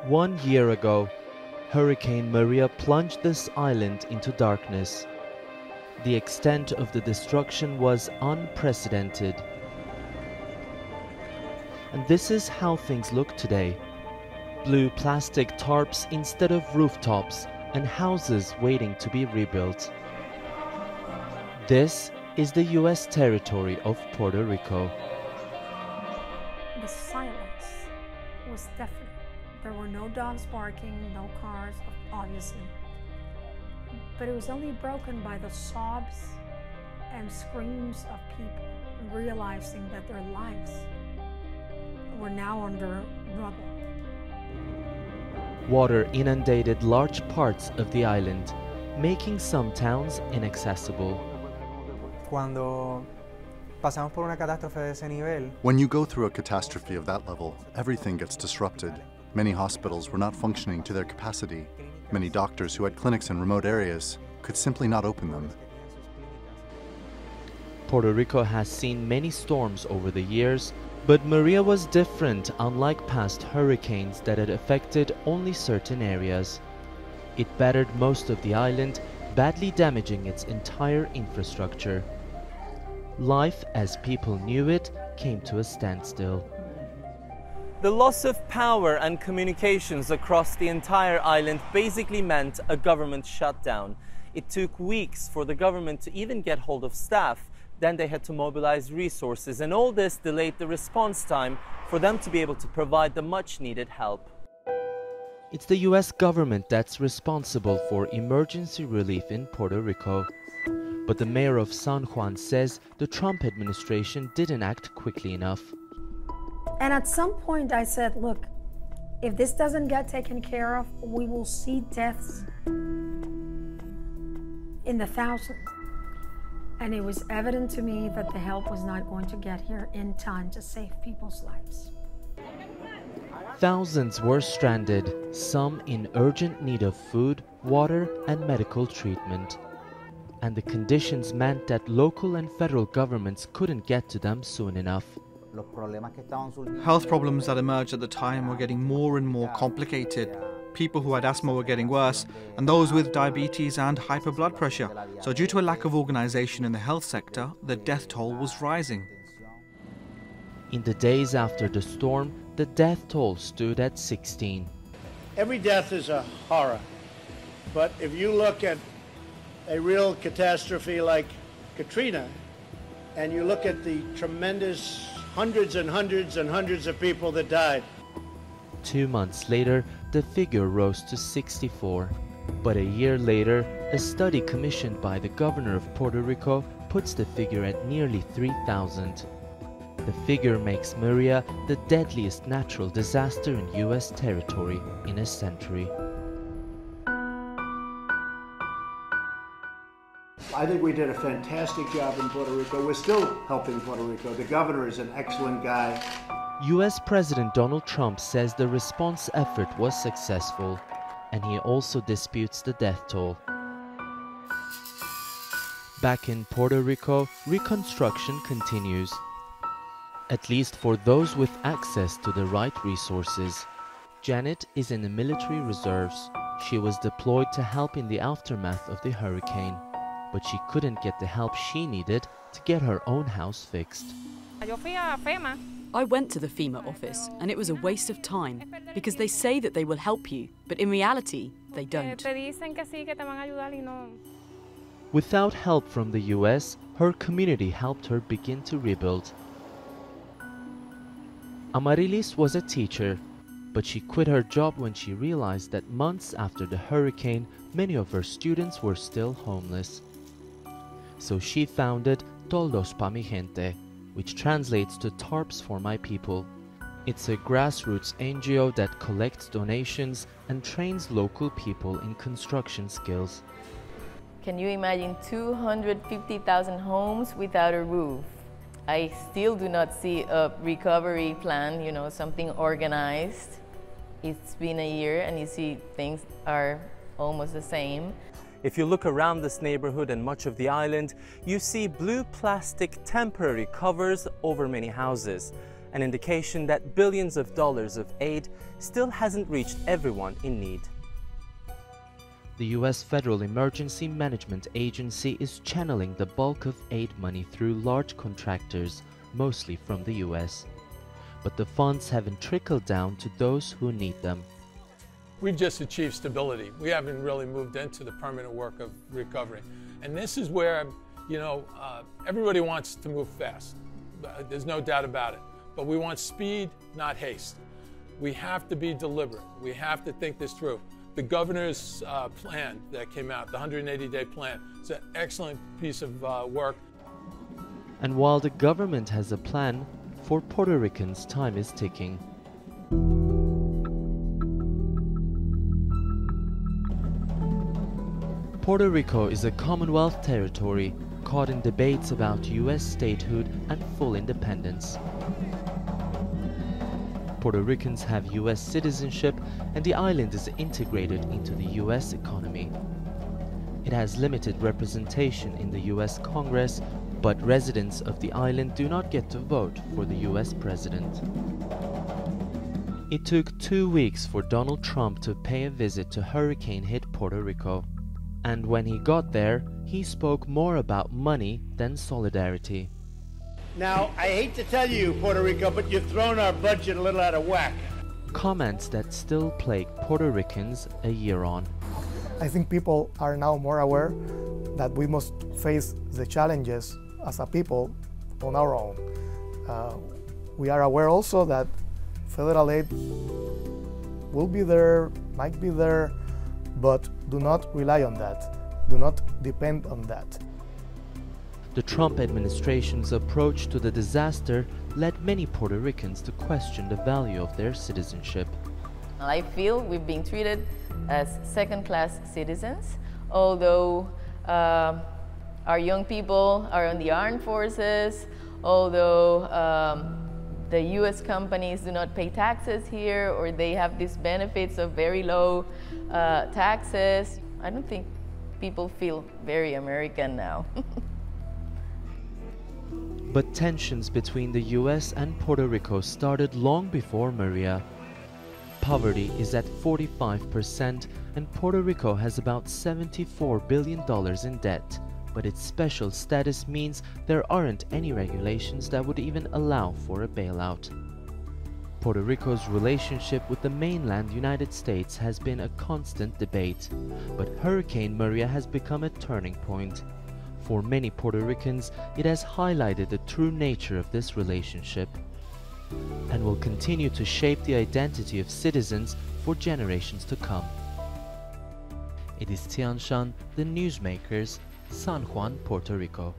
1 year ago, Hurricane Maria plunged this island into darkness. The extent of the destruction was unprecedented. And this is how things look today. Blue plastic tarps instead of rooftops and houses waiting to be rebuilt. This is the US territory of Puerto Rico. The silence was deafening. There were no dogs barking, no cars, obviously. But it was only broken by the sobs and screams of people realizing that their lives were now under rubble. Water inundated large parts of the island, making some towns inaccessible. When you go through a catastrophe of that level, everything gets disrupted. Many hospitals were not functioning to their capacity. Many doctors who had clinics in remote areas could simply not open them. Puerto Rico has seen many storms over the years, but Maria was different, unlike past hurricanes that had affected only certain areas. It battered most of the island, badly damaging its entire infrastructure. Life as people knew it came to a standstill. The loss of power and communications across the entire island basically meant a government shutdown. It took weeks for the government to even get hold of staff. Then they had to mobilize resources, and all this delayed the response time for them to be able to provide the much needed help. It's the US government that's responsible for emergency relief in Puerto Rico. But the mayor of San Juan says the Trump administration didn't act quickly enough. And at some point I said, look, if this doesn't get taken care of, we will see deaths in the thousands. And it was evident to me that the help was not going to get here in time to save people's lives. Thousands were stranded, some in urgent need of food, water, and medical treatment. And the conditions meant that local and federal governments couldn't get to them soon enough. Health problems that emerged at the time were getting more and more complicated. People who had asthma were getting worse, and those with diabetes and hyper blood pressure. So due to a lack of organization in the health sector, the death toll was rising. In the days after the storm, the death toll stood at 16. Every death is a horror, but if you look at a real catastrophe like Katrina, and you look at the tremendous hundreds and hundreds and hundreds of people that died. 2 months later, the figure rose to 64. But a year later, a study commissioned by the governor of Puerto Rico puts the figure at nearly 3,000. The figure makes Maria the deadliest natural disaster in US territory in a century. I think we did a fantastic job in Puerto Rico. We're still helping Puerto Rico. The governor is an excellent guy. US President Donald Trump says the response effort was successful, and he also disputes the death toll. Back in Puerto Rico, reconstruction continues, at least for those with access to the right resources. Janet is in the military reserves. She was deployed to help in the aftermath of the hurricane, but she couldn't get the help she needed to get her own house fixed. I went to the FEMA office and it was a waste of time because they say that they will help you, but in reality, they don't. Without help from the US, her community helped her begin to rebuild. Amarilis was a teacher, but she quit her job when she realized that months after the hurricane, many of her students were still homeless. So she founded Toldos Pa Mi Gente, which translates to Tarps for My People. It's a grassroots NGO that collects donations and trains local people in construction skills. Can you imagine 250,000 homes without a roof? I still do not see a recovery plan, something organized. It's been a year and you see things are almost the same. If you look around this neighborhood and much of the island, you see blue plastic temporary covers over many houses. an indication that billions of dollars of aid still hasn't reached everyone in need. The U.S. Federal Emergency Management Agency is channeling the bulk of aid money through large contractors, mostly from the U.S. But the funds haven't trickled down to those who need them. We've just achieved stability. We haven't really moved into the permanent work of recovery. And this is where, everybody wants to move fast. There's no doubt about it. But we want speed, not haste. We have to be deliberate. We have to think this through. The governor's plan that came out, the 180-day plan, is an excellent piece of work. And while the government has a plan, for Puerto Ricans, time is ticking. Puerto Rico is a Commonwealth territory caught in debates about U.S. statehood and full independence. Puerto Ricans have U.S. citizenship and the island is integrated into the U.S. economy. It has limited representation in the U.S. Congress, but residents of the island do not get to vote for the U.S. president. It took 2 weeks for Donald Trump to pay a visit to hurricane-hit Puerto Rico. And when he got there, he spoke more about money than solidarity. Now, I hate to tell you, Puerto Rico, but you've thrown our budget a little out of whack. Comments that still plague Puerto Ricans a year on. I think people are now more aware that we must face the challenges as a people on our own. We are aware also that federal aid will be there, might be there, but do not rely on that. Do not depend on that. The Trump administration's approach to the disaster led many Puerto Ricans to question the value of their citizenship. I feel we've been treated as second-class citizens, although our young people are in the armed forces, although the U.S. companies do not pay taxes here, or they have these benefits of very low taxes. I don't think people feel very American now. But tensions between the U.S. and Puerto Rico started long before Maria. Poverty is at 45% and Puerto Rico has about $74 billion in debt. But its special status means there aren't any regulations that would even allow for a bailout. Puerto Rico's relationship with the mainland United States has been a constant debate, but Hurricane Maria has become a turning point. For many Puerto Ricans, it has highlighted the true nature of this relationship and will continue to shape the identity of citizens for generations to come. Ediz Tiyansan, The Newsmakers, San Juan, Puerto Rico.